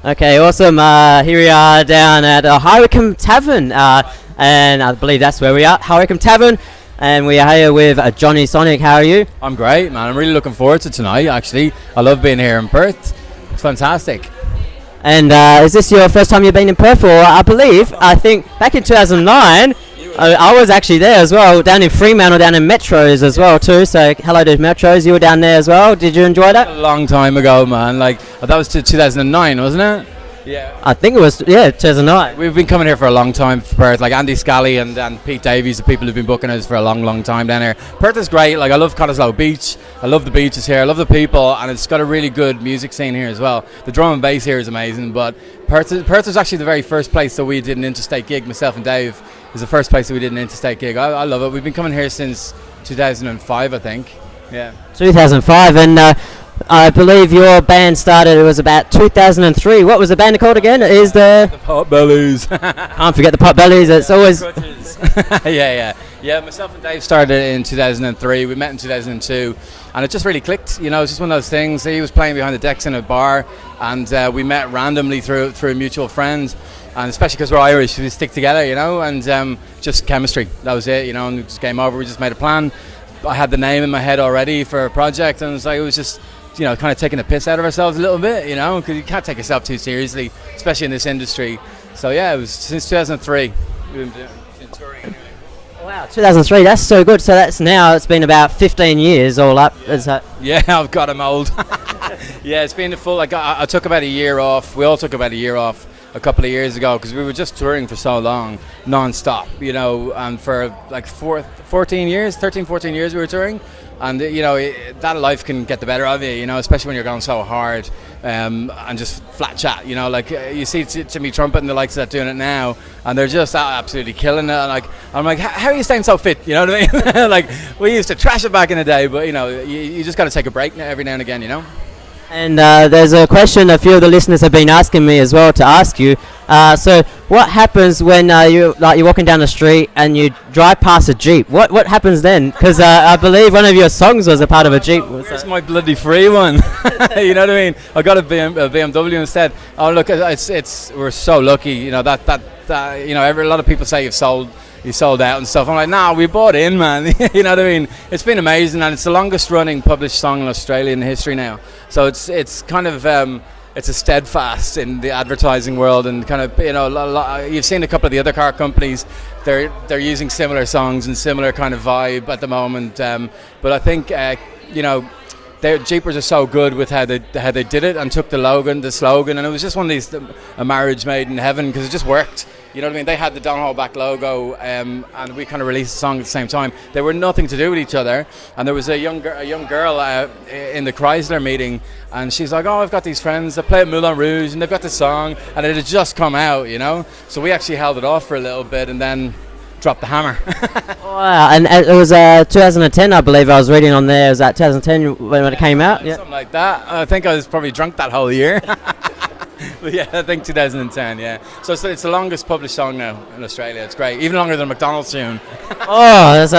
Okay, awesome. Here we are down at High Wycombe Tavern, and I believe that's where we are, High Wycombe Tavern, and we are here with Johnny Sonic. How are you? I'm great, man. I'm really looking forward to tonight, actually. I love being here in Perth. It's fantastic. And is this your first time you've been in Perth? Or I think back in 2009, I was actually there as well, down in Fremantle, down in Metros as well too. So hello to Metros, you were down there as well. Did you enjoy that? A long time ago, man. Like that was 2009, wasn't it? Yeah. I think it was 2009. We've been coming here for a long time for Perth. Like Andy Scally and Pete Davies, the people who've been booking us for a long time down here. Perth is great. Like I love Cottesloe Beach. I love the beaches here. I love the people, and it's got a really good music scene here as well. The drum and bass here is amazing. But Perth was actually the very first place that we did an interstate gig. Myself and Dave is the first place that we did an interstate gig. I love it. We've been coming here since 2005, I think. Yeah. 2005, and I believe your band started, it was about 2003. What was the band called again? Is the Potbellez. Can't forget the Potbellez. It's always yeah. Myself and Dave started in 2003. We met in 2002, and it just really clicked. You know, it's just one of those things. He was playing behind the decks in a bar, and we met randomly through mutual friends. And especially because we're Irish, we stick together, you know, and just chemistry. That was it, you know. And it just came over. We just made a plan. I had the name in my head already for a project, and it was just, you know, kind of taking the piss out of ourselves a little bit, you know, because you can't take yourself too seriously, especially in this industry. So yeah, it was since 2003 we've been touring. Wow, 2003. That's so good. So it's been about 15 years all up. Is that? Yeah, I've got him old. Yeah, it's been a full. Like I took about a year off. We all took about a year off a couple of years ago because we were just touring for so long, non-stop, you know, and for like 13, 14 years we were touring. And you know, that life can get the better of you, you know, especially when you're going so hard and just flat chat, you know, like you see Timmy Trumpet and the likes of that doing it now, and they're just absolutely killing it. And I'm like, how are you staying so fit? You know what I mean? Like we used to trash it back in the day, but you know, you just got to take a break every now and again, you know. And there's a question a few of the listeners have been asking me as well to ask you. So what happens when you're walking down the street and you drive past a Jeep? What happens then? Because I believe one of your songs was a part of a Jeep. Where's my bloody free one? You know what I mean? I got a BMW instead. Oh look, we're so lucky. You know that you know, a lot of people say you sold out and stuff. I'm like, nah, we bought in, man. You know what I mean? It's been amazing, and it's the longest running published song in Australian history now. So it's kind of it's a steadfast in the advertising world, and kind of, you know, you've seen a couple of the other car companies. They're using similar songs and similar kind of vibe at the moment. But I think you know, Jeepers are so good with how they did it and took the slogan, and it was just one of these, a marriage made in heaven, because it just worked. You know what I mean? They had the Don't Hold Back logo, and we kind of released the song at the same time. They were nothing to do with each other, and there was a young girl in the Chrysler meeting, and she's like, "Oh, I've got these friends that play at Moulin Rouge, and they've got this song," and it had just come out, you know. So we actually held it off for a little bit, and then dropped the hammer. Wow, and it was 2010, I believe. I was reading on there. Was that 2010 when it came out? Yeah, something like that. I think I was probably drunk that whole year. But yeah, I think 2010, yeah. So it's the longest published song now in Australia. It's great, even longer than McDonald's tune. Oh, that's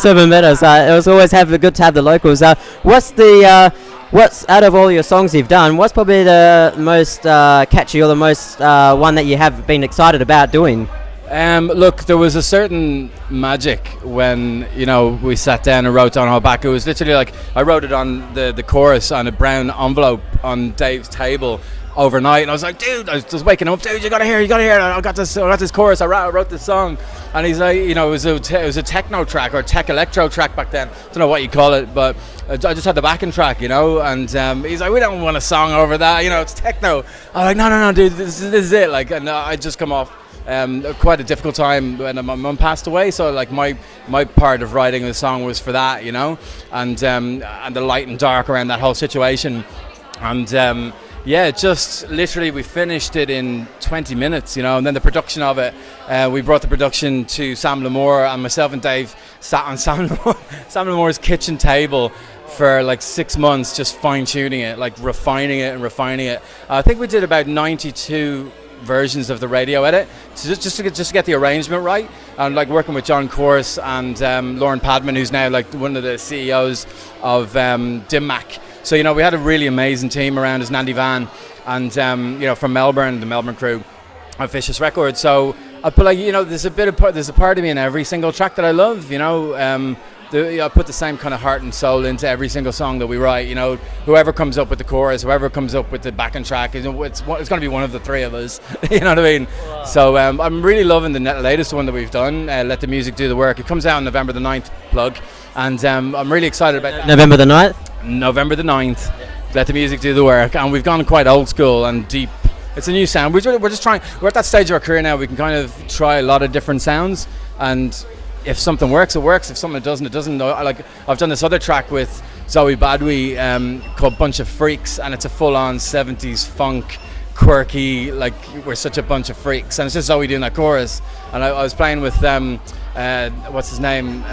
even better. So it was always good to have the locals. What's out of all your songs you've done, what's probably the most catchy, or the most one that you have been excited about doing? Look, there was a certain magic when, you know, we sat down and wrote Don't Hold Back. It was literally like I wrote it on the chorus on a brown envelope on Dave's table overnight, and I was like, dude, I was just waking up, dude, you gotta hear it, I got this chorus, I wrote this song. And he's like, you know, it was a techno track or tech electro track back then, I don't know what you call it, but I just had the backing track, you know, and he's like, we don't want a song over that, you know, it's techno. I'm like, no, dude, this is it. Like, and I just come off quite a difficult time when my mum passed away, so like my part of writing the song was for that, you know, and the light and dark around that whole situation. And yeah, just literally we finished it in 20 minutes, you know, and then the production of it, we brought the production to Sam Lamore, and myself and Dave sat on Sam Lamore's kitchen table for like 6 months, just fine-tuning it, like refining it. I think we did about 92 versions of the radio edit, so just to get the arrangement right, and like working with John Corse and Lauren Padman, who's now like one of the CEOs of Dim Mak. So, you know, we had a really amazing team around us, Nandy Van, and from Melbourne, the Melbourne crew of Vicious Records. So I put there's a part of me in every single track that I love. I put the same kind of heart and soul into every single song that we write. Whoever comes up with the chorus, whoever comes up with the backing track, it's going to be one of the three of us. You know what I mean? Wow. So I'm really loving the latest one that we've done, Let the Music Do the Work. It comes out on November the 9th, plug. And I'm really excited about that. November the 9th? November the 9th. Let the Music Do the Work. And we've gone quite old school and deep. It's a new sound. We're just trying. We're at that stage of our career now. We can kind of try a lot of different sounds, and if something works, it works. If something doesn't, it doesn't. Like I've done this other track with Zoe Badwi called "Bunch of Freaks," and it's a full-on '70s funk, quirky. Like we're such a bunch of freaks, and it's just Zoe doing that chorus. And I was playing with what's his name,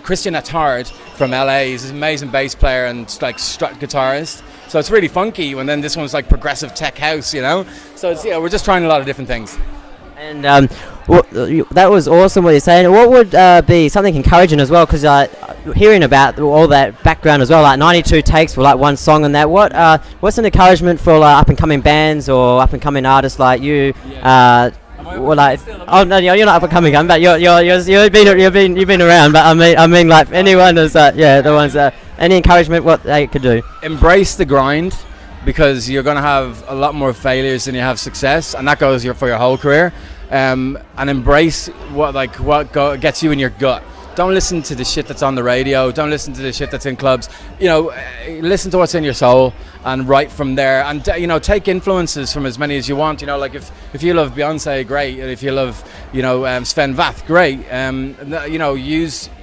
Christian Attard from LA. He's an amazing bass player and like strut guitarist. So it's really funky, and then this one's like progressive tech house, So it's, we're just trying a lot of different things. And that was awesome what you're saying. What would be something encouraging as well? Because hearing about all that background as well, like 92 takes for like one song and that. What's an encouragement for like up and coming bands or up and coming artists like you? Yeah. Well, like, oh no, you're not up and coming, but you've been around. But I mean, like anyone is the ones any encouragement what they could do. Embrace the grind, because you're going to have a lot more failures than you have success, and that goes for your whole career. And embrace what gets you in your gut. Don't listen to the shit that's on the radio. Don't listen to the shit that's in clubs. Listen to what's in your soul and write from there. And take influences from as many as you want. Like if you love Beyonce, great. And if you love Sven Vath, great.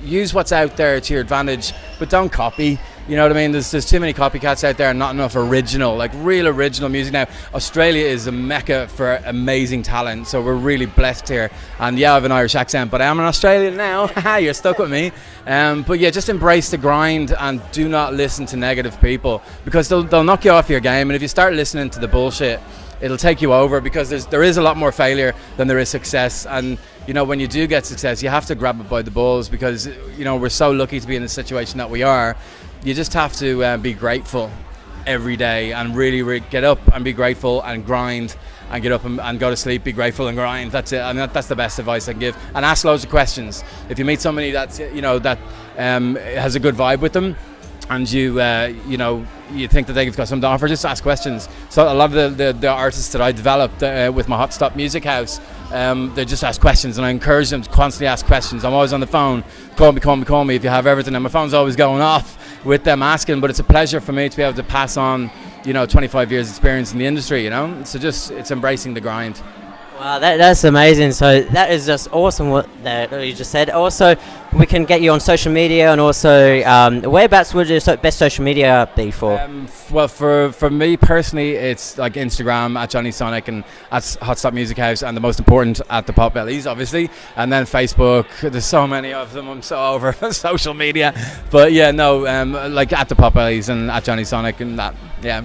Use what's out there to your advantage, but don't copy. You know what I mean? There's too many copycats out there and not enough original, like real original music now. Australia is a mecca for amazing talent, so we're really blessed here. And yeah, I have an Irish accent, but I am an Australian now. You're stuck with me. But yeah, just embrace the grind and do not listen to negative people, because they'll knock you off your game. And if you start listening to the bullshit, it'll take you over, because there is a lot more failure than there is success. And when you do get success, you have to grab it by the balls, because we're so lucky to be in the situation that we are. You just have to be grateful every day, and really, really get up and be grateful and grind, and get up and go to sleep, be grateful and grind. That's it. I mean, that's the best advice I can give. And ask loads of questions. If you meet somebody that's that has a good vibe with them, and you think that they've got something to offer, just ask questions. So a lot of the artists that I developed with my Hot Stop Music House, they just ask questions, and I encourage them to constantly ask questions. I'm always on the phone. Call me if you have everything. And my phone's always going off with them asking, but it's a pleasure for me to be able to pass on 25 years experience in the industry. So it's embracing the grind. Wow, that's amazing. So that is just awesome what you just said. Also, we can get you on social media, and also whereabouts would your best social media be for? Well, for me personally, it's like Instagram at Jonny Sonic and at Hot Stop Music House, and the most important at the Potbellez, obviously, and then Facebook. There's so many of them. I'm so over social media, but yeah, no, like at the Potbellez and at Jonny Sonic and that. Yeah.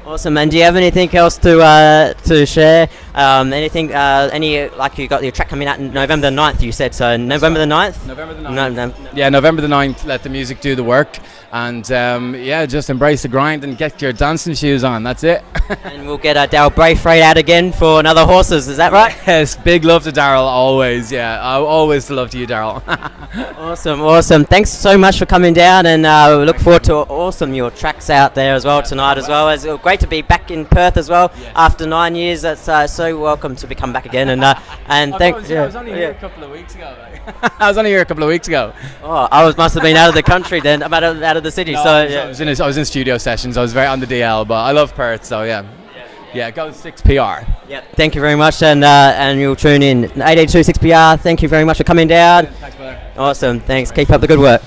Awesome. And do you have anything else to share? Anything? Like you got your track coming out in November the 9th, you said. So November the 9th? November the 9th. Yeah, November the 9th. Let the music do the work. And just embrace the grind and get your dancing shoes on. That's it. And we'll get Daryl Braithwaite out again for another Horses. Is that right? Yes. Big love to Daryl, always. Yeah. Always love to you, Daryl. Awesome. Thanks so much for coming down, and we look forward to your tracks out there as well tonight as well. It's great to be back in Perth as well after 9 years. That's so welcome to come back again. And thanks. I was only here a couple of weeks ago. I was only here a couple of weeks ago. Oh, I must have been out of the country then. I'm out of the city. No, so I was in studio sessions. I was very on the DL, but I love Perth. So yeah, go 6PR. Yeah, thank you very much, and you'll tune in 882 6PR. Thank you very much for coming down. Thanks, brother. Awesome, thanks. Keep up the good work.